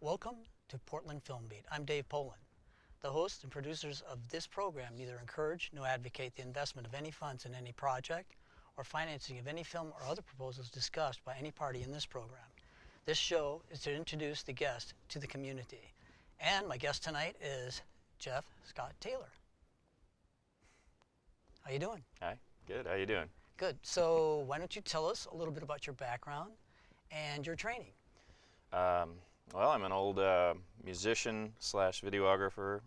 Welcome to Portland Film Beat. I'm Dave Poland. The hosts and producers of this program neither encourage nor advocate the investment of any funds in any project or financing of any film or other proposals discussed by any party in this program. This show is to introduce the guest to the community. And my guest tonight is Jeff Scott Taylor. How you doing? Hi, good. How you doing? Good. So why don't you tell us a little bit about your background and your training? Well, I'm an old musician slash videographer.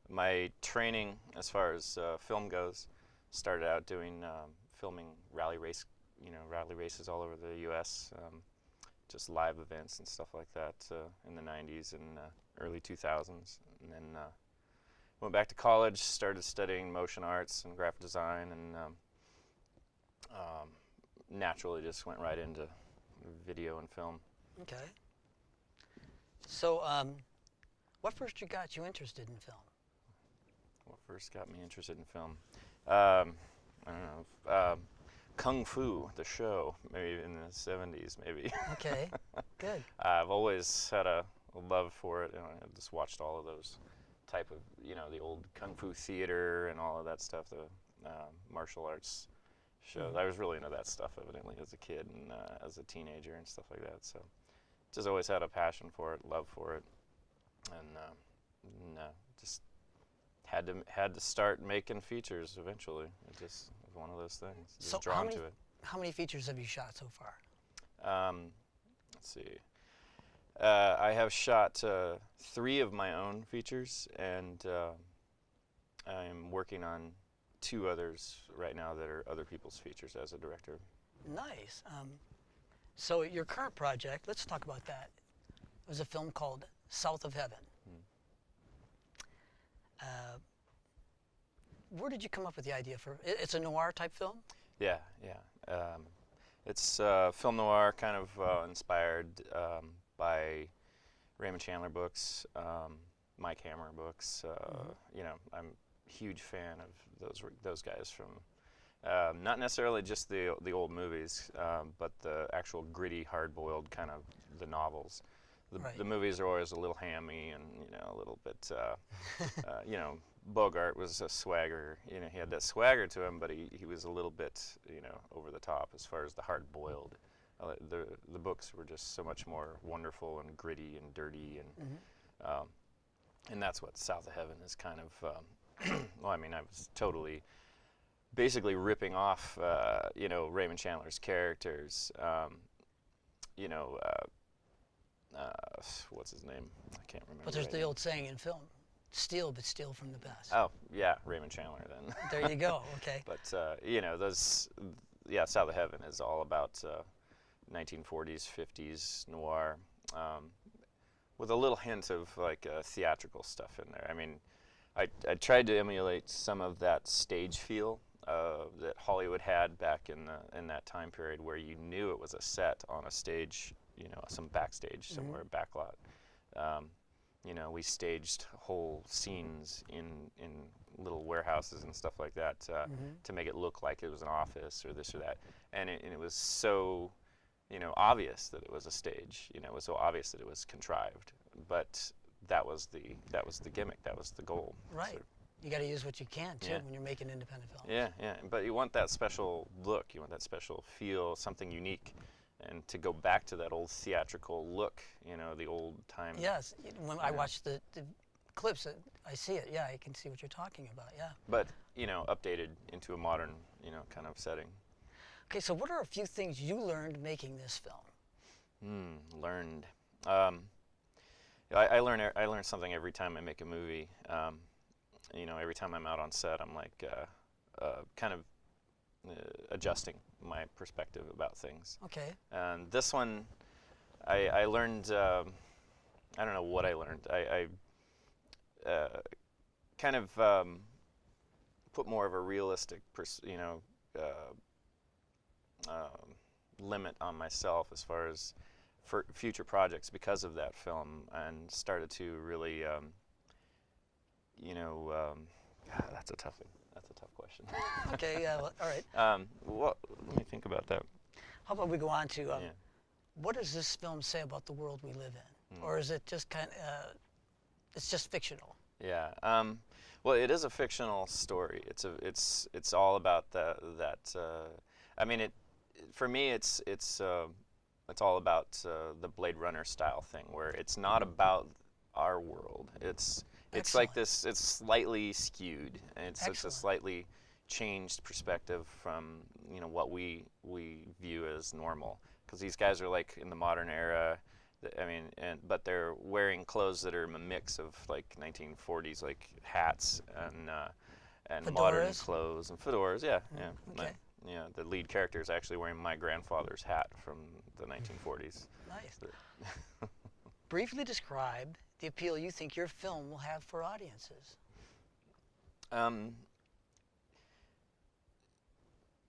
My training, as far as film goes, started out doing filming rally races all over the U.S. Just live events and stuff like that in the 90s and early 2000s, and then went back to college, started studying motion arts and graphic design, and naturally just went right into video and film. Okay. So, what first got you interested in film? What first got me interested in film? I don't know. Kung Fu, the show, maybe in the 70s, maybe. Okay, good. I've always had a love for it, and I just watched all of those type of, the old Kung Fu theater and all of that stuff, the martial arts shows. Mm-hmm. I was really into that stuff, evidently, as a kid and as a teenager and stuff like that. So, just always had a passion for it, love for it, and just had to start making features eventually. It just was one of those things. Just So drawn to it. How many features have you shot so far? Let's see. I have shot 3 of my own features, and I'm working on 2 others right now that are other people's features as a director. Nice. So your current project, let's talk about that. It was a film called South of Heaven. Where did you come up with the idea for it? It's a noir type film? Yeah. It's film noir, kind of inspired by Raymond Chandler books, Mike Hammer books. I'm a huge fan of those guys from not necessarily just the old movies, but the actual gritty, hard-boiled kind of the novels. The movies are always a little hammy and a little bit, Bogart was a swagger. He had that swagger to him, but he was a little bit, over the top as far as the hard-boiled. The books were just so much more wonderful and gritty and dirty, and that's what South of Heaven is kind of. Well, I mean, I was totally, basically ripping off, Raymond Chandler's characters. What's his name? I can't remember. But there's the old saying in film, steal, but steal from the best. Oh, yeah, Raymond Chandler then. There you go, okay. But, South of Heaven is all about 1940s, 50s noir, with a little hint of, like, theatrical stuff in there. I mean, I tried to emulate some of that stage feel that Hollywood had back in that time period, where you knew it was a set on a stage, some backstage somewhere, backlot. We staged whole scenes in little warehouses and stuff like that to make it look like it was an office or this or that, and it was so obvious that it was a stage. It was so obvious that it was contrived, but that was the gimmick. That was the goal. Right. So, you got to use what you can too Yeah. when you're making independent films. Yeah. But you want that special look. You want that special feel, something unique, and to go back to that old theatrical look. The old time. Yes. When I watch the clips, I see it. Yeah, I can see what you're talking about. Yeah. But updated into a modern kind of setting. Okay, so what are a few things you learned making this film? Learned. I learn something every time I make a movie. Every time I'm out on set, I'm like kind of adjusting my perspective about things. Okay. And this one, I learned. I don't know what I learned. I kind of put more of a realistic, limit on myself as far as for future projects because of that film, and started to really God, that's a tough one. That's a tough question. Okay, yeah, well, all right. Well, let me think about that. How about we go on to Yeah. what does this film say about the world we live in? Mm. Or is it just it's just fictional? Yeah. Well, it is a fictional story. It's all about that. I mean, for me, it's all about the Blade Runner style thing, where it's not about our world. It's like Excellent. this. It's slightly skewed, and it's a Excellent. slightly changed perspective from what we view as normal. Because these guys are like in the modern era. I mean, but they're wearing clothes that are a mix of like 1940s, like hats and modern Fedoras? clothes and fedoras. Yeah, yeah. Okay. Yeah, the lead character is actually wearing my grandfather's hat from the 1940s. Nice. Briefly describe the appeal you think your film will have for audiences.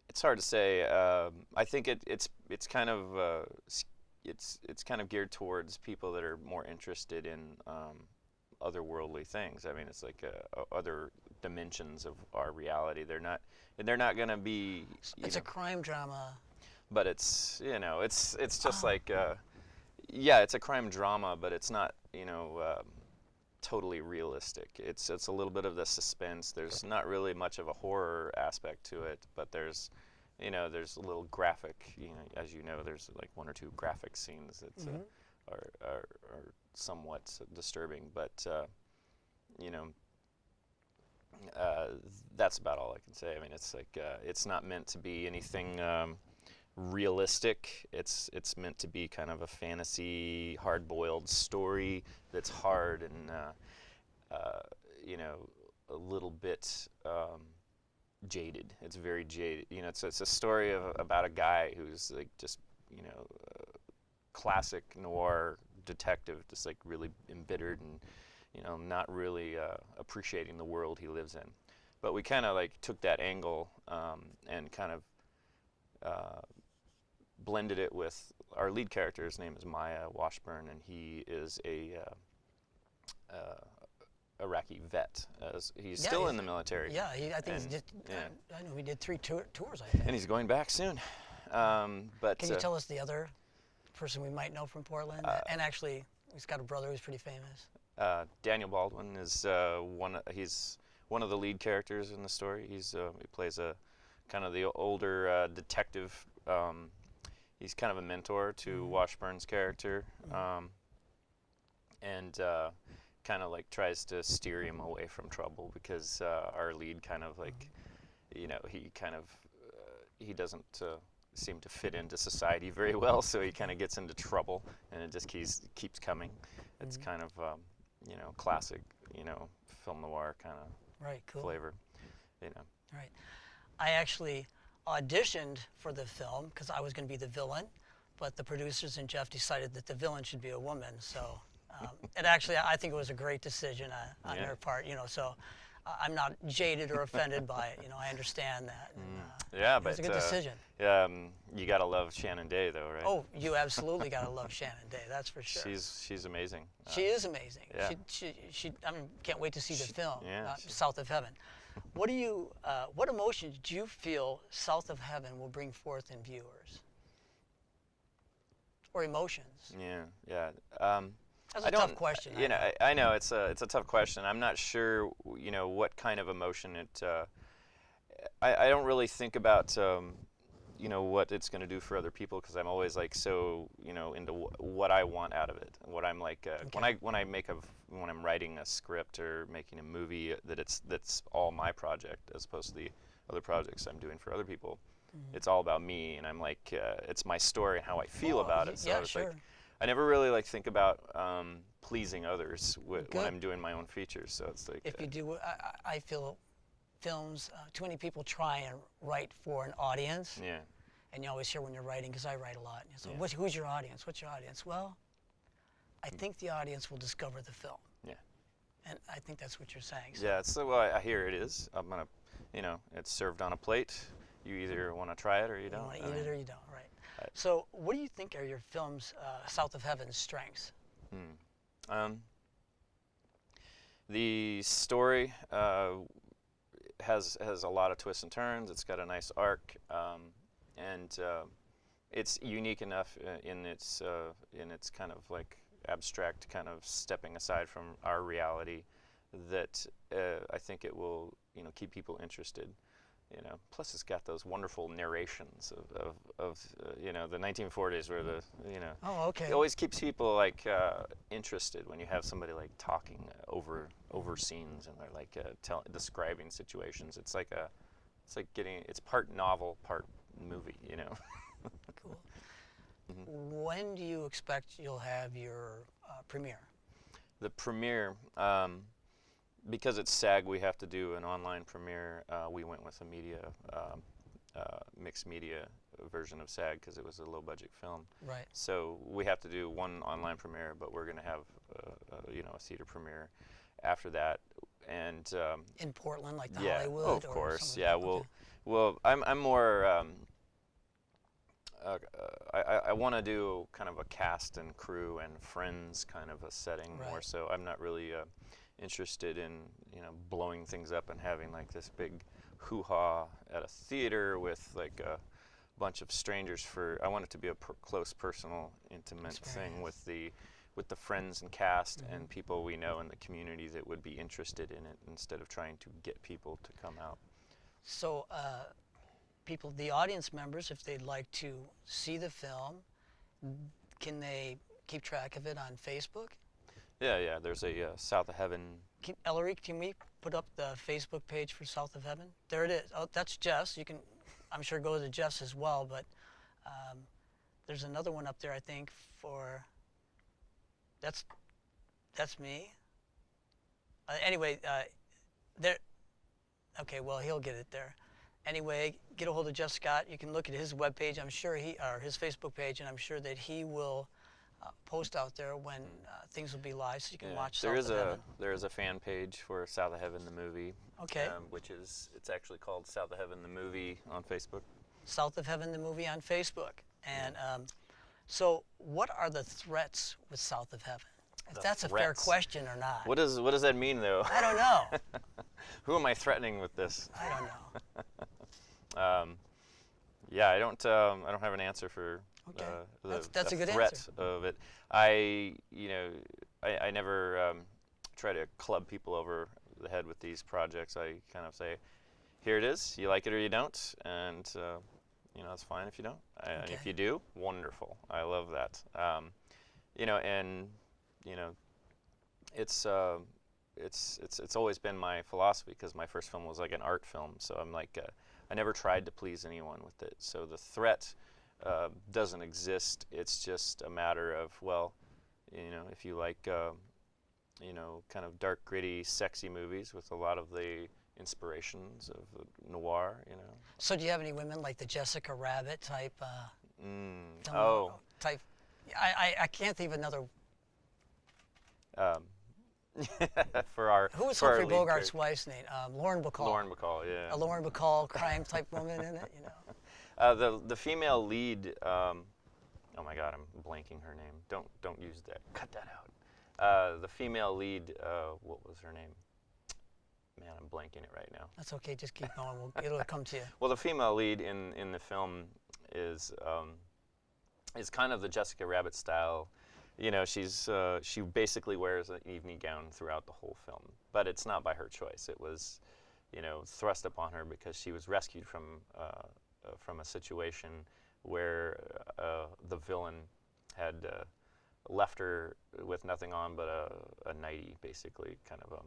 It's hard to say. I think it's kind of it's kind of geared towards people that are more interested in otherworldly things. I mean, it's like other dimensions of our reality. They're not going to be. It's a crime drama. But it's just like yeah, it's a crime drama, but it's not totally realistic. It's a little bit of the suspense. There's not really much of a horror aspect to it, but there's a little graphic. As you know, there's like one or two graphic scenes that are somewhat disturbing, but that's about all I can say. I mean, it's like it's not meant to be anything realistic. It's meant to be kind of a fantasy, hard-boiled story that's hard and a little bit jaded. It's very jaded. It's a story about a guy who's like just classic noir detective, just like really embittered and not really appreciating the world he lives in. But we kind of like took that angle and kind of blended it with our lead character. His name is Maya Washburn, and he is a Iraqi vet. He's still in the military. Yeah, I think and, he did. yeah. I know he did 3 tours, I think. And he's going back soon. But Can you tell us the other person we might know from Portland? And actually, he's got a brother who's pretty famous. Daniel Baldwin is he's one of the lead characters in the story. He plays a kind of the older detective. He's kind of a mentor to Washburn's character, and kind of like tries to steer him away from trouble, because our lead kind of like, he doesn't seem to fit into society very well, so he kind of gets into trouble, and it just keeps coming. It's kind of classic film noir kind of flavor. Right. I actually auditioned for the film because I was going to be the villain, but the producers and Jeff decided that the villain should be a woman. So it actually, I think it was a great decision on their part. So I'm not jaded or offended by it. I understand that. And, yeah, it was a good decision. You gotta love Shannon Day, though, right? Oh, you absolutely gotta love Shannon Day. That's for sure. She's amazing. She is amazing. Yeah. She I mean, can't wait to see the film. Yeah, South of Heaven. What emotion do you feel South of Heaven will bring forth in viewers? Or emotions? Yeah. That's a tough question. I know it's a tough question. I'm not sure, what kind of emotion it. I don't really think about, what it's going to do for other people, because I'm always like so, into what I want out of it. What I'm like when I'm writing a script or making a movie, that's all my project, as opposed to the other projects I'm doing for other people. It's all about me, and I'm like, it's my story and how I feel about it. So yeah, it's sure. like, I never really think about pleasing others when I'm doing my own features. So it's like, if you do, I feel films, too many people try and write for an audience. Yeah. And you always hear when you're writing, because I write a lot. So who's your audience? What's your audience? Well, I think the audience will discover the film. Yeah. And I think that's what you're saying. So. Yeah, it's the way I hear it is. I'm gonna, it's served on a plate. You either want to try it or you don't. You want to eat it or you don't, right? So, what do you think are your film's South of Heaven's strengths? The story has a lot of twists and turns. It's got a nice arc, and it's unique enough in its kind of like abstract kind of stepping aside from our reality that I think it will keep people interested. Plus it's got those wonderful narrations of the 1940s where Oh, it okay. always keeps people like interested when you have somebody like talking over scenes and they're like describing situations. It's like it's part novel, part movie. Cool. Hmm. When do you expect you'll have your premiere? The premiere, because it's SAG, we have to do an online premiere. We went with a mixed media version of SAG because it was a low budget film. Right. So we have to do one online premiere, but we're going to have a theater premiere after that. And In Portland, like the yeah, Hollywood? oh, of or course, something yeah. like that? Okay. Well, I'm more. I want to do kind of a cast and crew and friends kind of a setting more. Right. So I'm not really interested in blowing things up and having like this big hoo-ha at a theater with like a bunch of strangers. I want it to be a close, personal, intimate thing with the friends and cast and people we know in the community that would be interested in it instead of trying to get people to come out. So, the audience members, if they'd like to see the film, can they keep track of it on Facebook? Yeah. There's a South of Heaven. Ellery, can we put up the Facebook page for South of Heaven? There it is. Oh, that's Jeff's. You can, I'm sure, go to Jeff's as well, but there's another one up there, I think, for, that's me. Anyway, there, okay, well, he'll get it there. Anyway, get a hold of Jeff Scott. You can look at his webpage, or his Facebook page, and I'm sure that he will post out there when things will be live, so you can watch South of Heaven. There is a fan page for South of Heaven the movie. Okay. It's actually called South of Heaven the movie on Facebook. South of Heaven the movie on Facebook. And so, what are the threats with South of Um, If that's a fair question or not. What does that mean, though? I don't know. Who am I threatening with this? I don't know. Yeah, I don't have an answer for Okay. the That's a good threat answer. of it. I never try to club people over the head with these projects. I kind of say, here it is. You like it or you don't, and it's fine if you don't. And if you do, wonderful. I love that. It's always been my philosophy because my first film was like an art film. So I'm like, I never tried to please anyone with it. So the threat doesn't exist. It's just a matter of, well, if you like, kind of dark, gritty, sexy movies with a lot of the inspirations of noir, So do you have any women like the Jessica Rabbit type? Type. I can't think of another. For our Who was for our Humphrey lead Bogart's character. wife's name? Lauren Bacall. Lauren Bacall, yeah. A Lauren Bacall crime type woman in it. The female lead. Oh my God, I'm blanking her name. Don't use that. Cut that out. The female lead. What was her name? Man, I'm blanking it right now. That's okay. Just keep going. It'll come to you. Well, the female lead in the film is kind of the Jessica Rabbit style. She basically wears an evening gown throughout the whole film, but it's not by her choice. It was, thrust upon her because she was rescued from a situation where the villain had left her with nothing on but a nightie, basically, kind of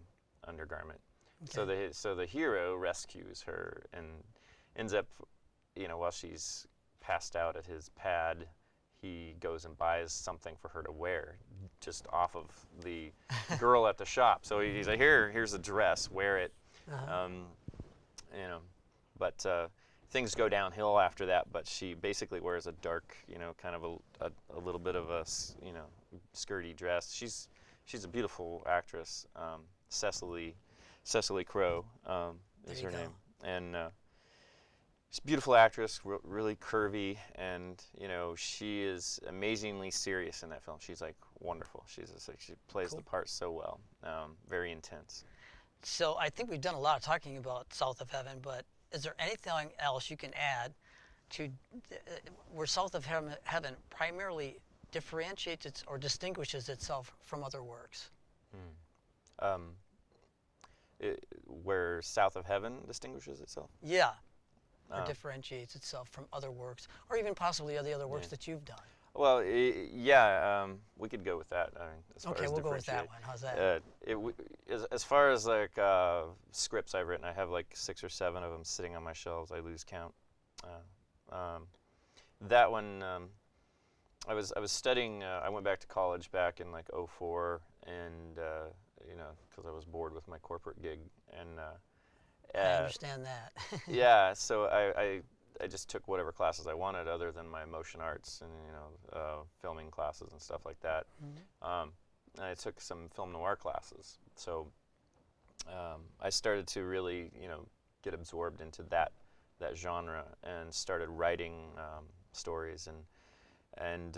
undergarment. Okay. So the hero rescues her and ends up, while she's passed out at his pad, he goes and buys something for her to wear just off of the girl at the shop. So he's like, here's a dress, wear it. Uh-huh. But things go downhill after that, but she basically wears a dark, kind of a little bit of a, skirty dress. She's a beautiful actress. Cecily Crowe is her name. And she's a beautiful actress, really curvy, and she is amazingly serious in that film. She's like wonderful. She plays Cool. the part so well. Very intense. So I think we've done a lot of talking about South of Heaven, but is there anything else you can add to where South of Heaven primarily differentiates or distinguishes itself from other works? Um, where South of Heaven distinguishes itself? Yeah, or Um, differentiates itself from other works, or even possibly the other works yeah. that you've done. Well, yeah, we could go with that. I mean, as far Okay, as we'll go with that differentiate. one. How's that? As far as like scripts I've written, I have like 6 or 7 of them sitting on my shelves. I lose count. That one, I was studying. I went back to college back in like '04, and you know, because I was bored with my corporate gig, and I understand that. yeah, so I just took whatever classes I wanted, other than my motion arts and filming classes and stuff like that. And I took some film noir classes, so I started to really get absorbed into that genre and started writing stories and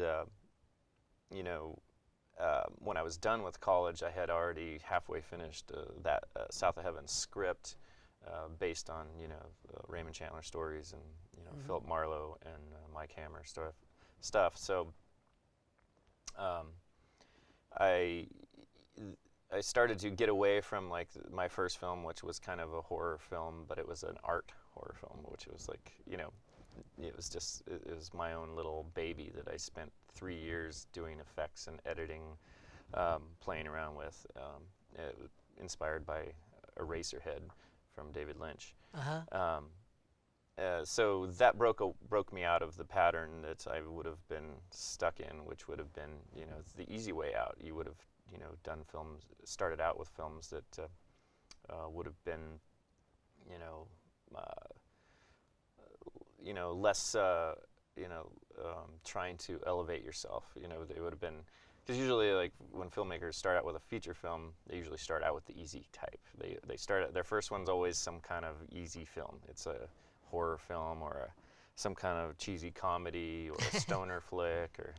when I was done with college, I had already halfway finished that South of Heaven script based on Raymond Chandler stories and Philip Marlowe and Mike Hammer stuff. So I started to get away from like my first film, which was kind of a horror film, but it was an art horror film, which was like it was my own little baby that I spent 3 years doing effects and editing, playing around with, inspired by Eraserhead from David Lynch. Uh-huh. So that broke me out of the pattern that I would have been stuck in, which would have been the easy way out. You would have done films, started out with films that would have been less trying to elevate yourself. They would have been, because usually like when filmmakers start out with a feature film, they usually start out with the easy type. They start their first one's always some kind of easy film. It's a horror film or some kind of cheesy comedy or a stoner flick, or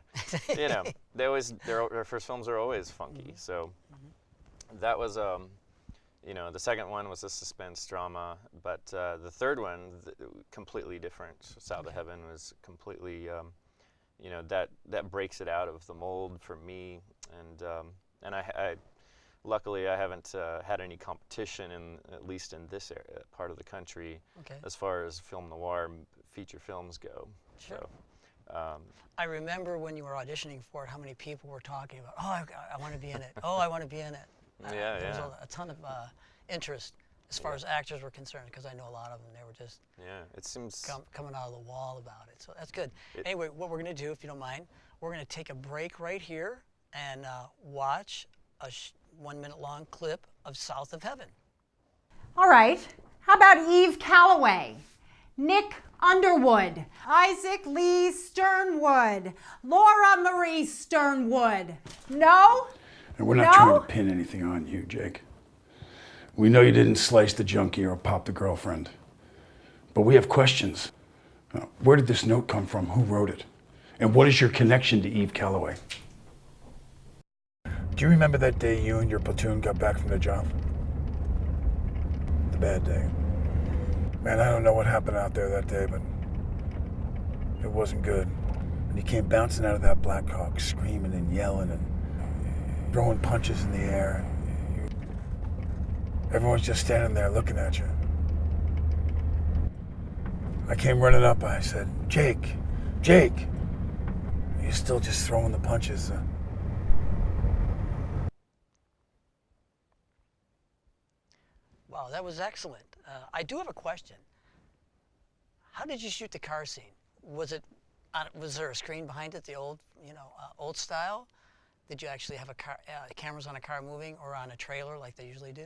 their first films are always funky. So that was the second one was a suspense drama, but the third one, completely different. South of Heaven was completely, that breaks it out of the mold for me, and I luckily I haven't had any competition at least in this part of the country, as far as film noir feature films go. Sure. So, I remember when you were auditioning for it, how many people were talking about, oh, I want to be in it. Oh, I want to be in it. There was a ton of interest as far as actors were concerned, because I know a lot of them. They were just it seems coming out of the wall about it. So that's good. Anyway, what we're going to do, if you don't mind, we're going to take a break right here and watch a 1 minute long clip of South of Heaven. All right. How about Eve Calloway, Nick Underwood, Isaac Lee Sternwood, Laura Marie Sternwood? No? And we're not trying to pin anything on you, Jake. We know you didn't slice the junkie or pop the girlfriend. But we have questions. Where did this note come from? Who wrote it? And what is your connection to Eve Calloway? Do you remember that day you and your platoon got back from the job? The bad day. Man, I don't know what happened out there that day, but it wasn't good. And you came bouncing out of that Black Hawk, screaming and yelling and throwing punches in the air. Everyone's just standing there looking at you. I came running up. I said, Jake, Jake. You're still just throwing the punches. Wow, that was excellent. I do have a question. How did you shoot the car scene? Was there a screen behind it, the old, old style? Did you actually have cameras on a car moving, or on a trailer like they usually do?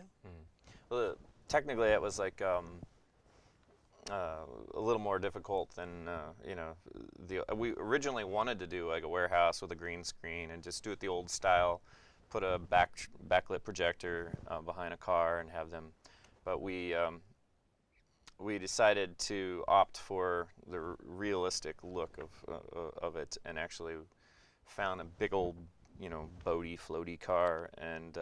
Well, technically it was like a little more difficult than we originally wanted to do like a warehouse with a green screen and just do it the old style, put a backlit projector behind a car and have them, but we decided to opt for the realistic look of it, and actually found a big old boaty, floaty car, and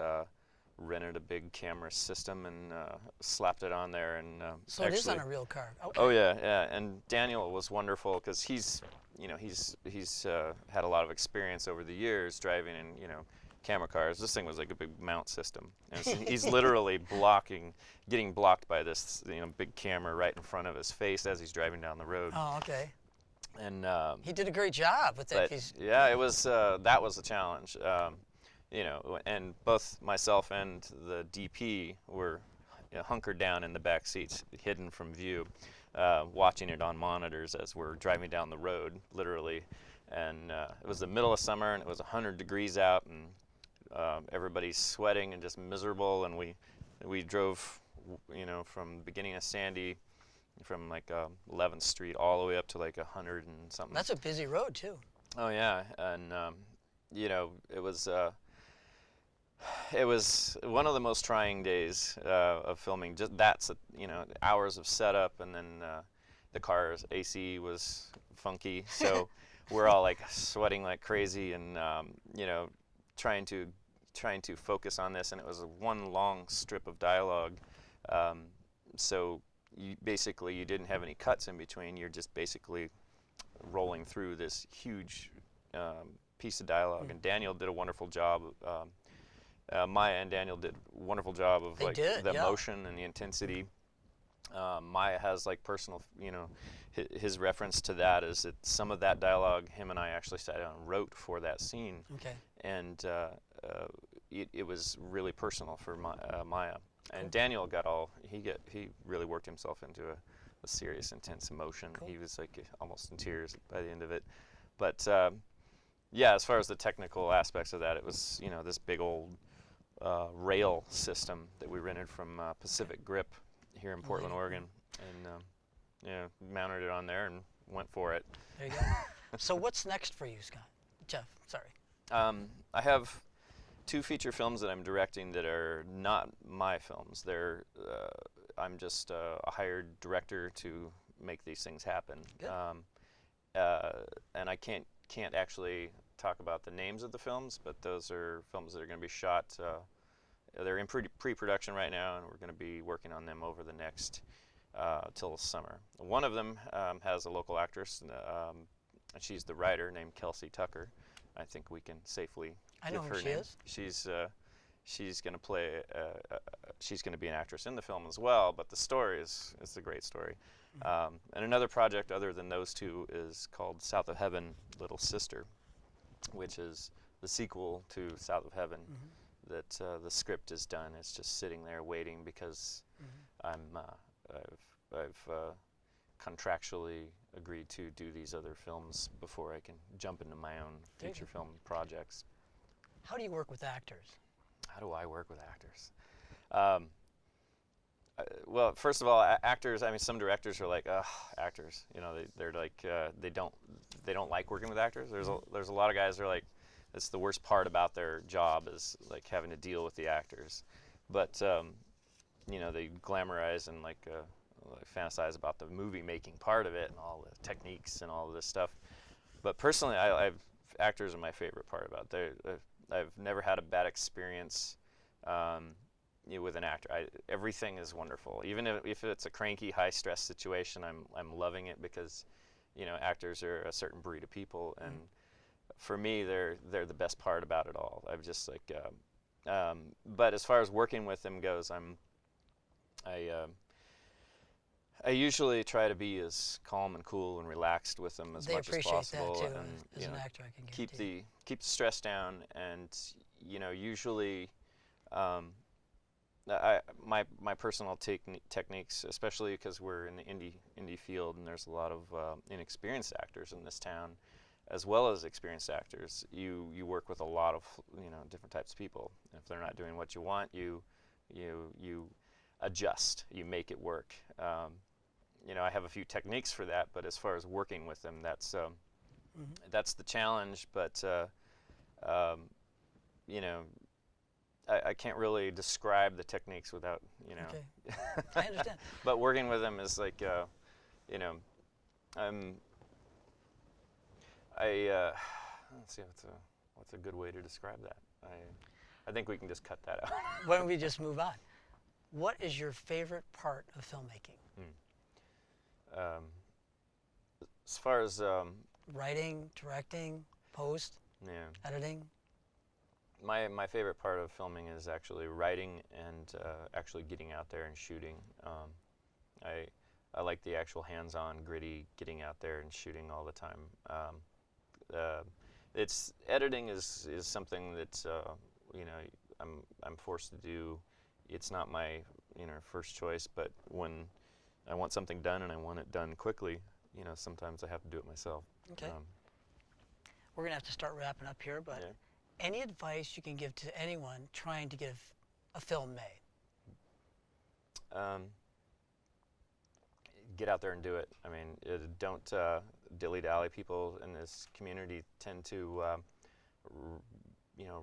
rented a big camera system and slapped it on there. And So it is on a real car. Okay. oh yeah, yeah. And Daniel was wonderful because he's had a lot of experience over the years driving in camera cars. This thing was like a big mount system, and so he's literally getting blocked by this big camera right in front of his face as he's driving down the road. Oh, okay. And he did a great job with that. yeah, it was that was a challenge. And both myself and the DP were hunkered down in the back seats, hidden from view, watching it on monitors as we're driving down the road, literally. And it was the middle of summer, and it was 100 degrees out, and everybody's sweating and just miserable. And we drove, from the beginning of Sandy, from like 11th Street all the way up to like 100 and something. That's a busy road too. Oh yeah, and it was one of the most trying days of filming. Just hours of setup, and then the car's AC was funky, so we're all like sweating like crazy, and trying to focus on this. And it was one long strip of dialogue, so you didn't have any cuts in between. You're just basically rolling through this huge piece of dialogue, and Daniel did a wonderful job. Maya and Daniel did a wonderful job of the emotion and the intensity. Maya has like personal, his reference to that is that some of that dialogue him and I actually sat down and wrote for that scene. Okay. And it was really personal for Maya. And Daniel he really worked himself into a serious, intense emotion. Cool. He was like almost in tears by the end of it. But yeah, as far as the technical aspects of that, it was this big old rail system that we rented from Pacific Grip here in Portland, Oregon, and mounted it on there and went for it. There you go. So what's next for you, Scott? Jeff, sorry. I have 2 feature films that I'm directing that are not my films. I'm just a hired director to make these things happen. Good. And I can't actually talk about the names of the films, but those are films that are going to be shot. They're in pre-production right now, and we're going to be working on them over the next till summer. One of them has a local actress, and she's the writer, named Kelsey Tucker. I think we can safely give her name. She's going to play. She's going to be an actress in the film as well. But the story is a great story. Mm-hmm. And another project other than those 2 is called South of Heaven, Little Sister, which is the sequel to South of Heaven. Mm-hmm. That the script is done. It's just sitting there waiting because I've contractually agreed to do these other films before I can jump into my own feature film projects. How do you work with actors? How do I work with actors? Well, first of all, actors. I mean, some directors are like, actors. They're like they don't like working with actors. There's a lot of guys that are like, it's the worst part about their job is like having to deal with the actors. But they glamorize and like fantasize about the movie making part of it and all the techniques and all of this stuff. But personally, actors are my favorite part about it. I've never had a bad experience with an actor. Everything is wonderful. Even if it's a cranky, high-stress situation, I'm loving it because, actors are a certain breed of people, and for me, they're the best part about it all. I've just like, but as far as working with them goes, I usually try to be as calm and cool and relaxed with them as much as possible. They appreciate that too. And as an actor, I can guarantee. Keep the stress down, and usually, my personal techniques, especially because we're in the indie field and there's a lot of inexperienced actors in this town, as well as experienced actors. You work with a lot of different types of people. If they're not doing what you want, you adjust. You make it work. I have a few techniques for that, but as far as working with them, that's the challenge. But I can't really describe the techniques without Okay. I understand. But working with them is like let's see what's a good way to describe that? I think we can just cut that out. Why don't we just move on? What is your favorite part of filmmaking? As far as Writing, directing, post, yeah, editing? my favorite part of filming is actually writing and actually getting out there and shooting. I like the actual hands-on, gritty, getting out there and shooting all the time. It's editing is something that you know, I'm forced to do. It's not my first choice, but when I want something done and I want it done quickly, sometimes I have to do it myself. Okay. We're gonna have to start wrapping up here, but Yeah. any advice you can give to anyone trying to get a film made? Get out there and do it. I mean, don't dilly-dally. People in this community tend to,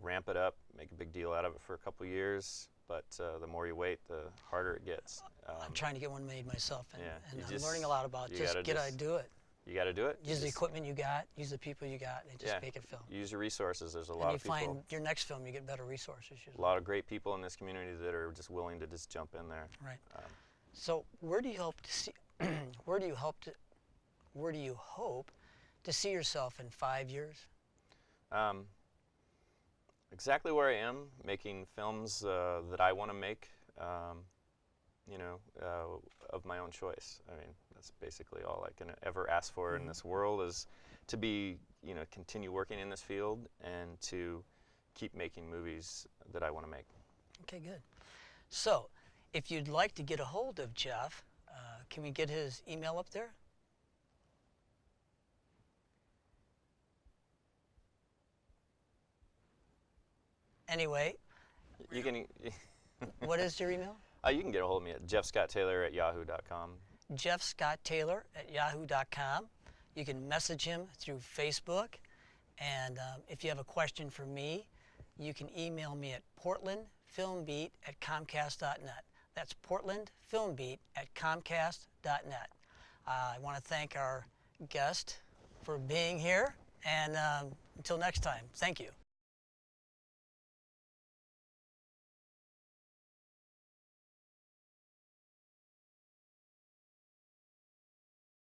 ramp it up, make a big deal out of it for a couple years. But the more you wait, the harder it gets. I'm trying to get one made myself, and, yeah, and you I'm just- learning a lot about you just gotta get just- out, do it. You got to do it. Use the Just equipment you got, use the people you got, and just Yeah. make it film. use your resources. There's a And lot you of people. find your next film, you get better resources usually. A lot of great people in this community that are just willing to just jump in there. Right. Um, So where do you hope to see? where do you hope to see yourself in 5 years? Exactly where I am, making films that I want to make, of my own choice. I mean, that's basically all I can ever ask for in this world, is to be, continue working in this field and to keep making movies that I want to make. Okay, good. So if you'd like to get a hold of Jeff, can we get his email up there? Anyway, You can what is your email? you can get a hold of me at jeffscotttaylor@yahoo.com. jeffscotttaylor@yahoo.com. You can message him through Facebook. And if you have a question for me, you can email me at portlandfilmbeat@comcast.net. That's portlandfilmbeat@comcast.net. I want to thank our guest for being here. And until next time, thank you.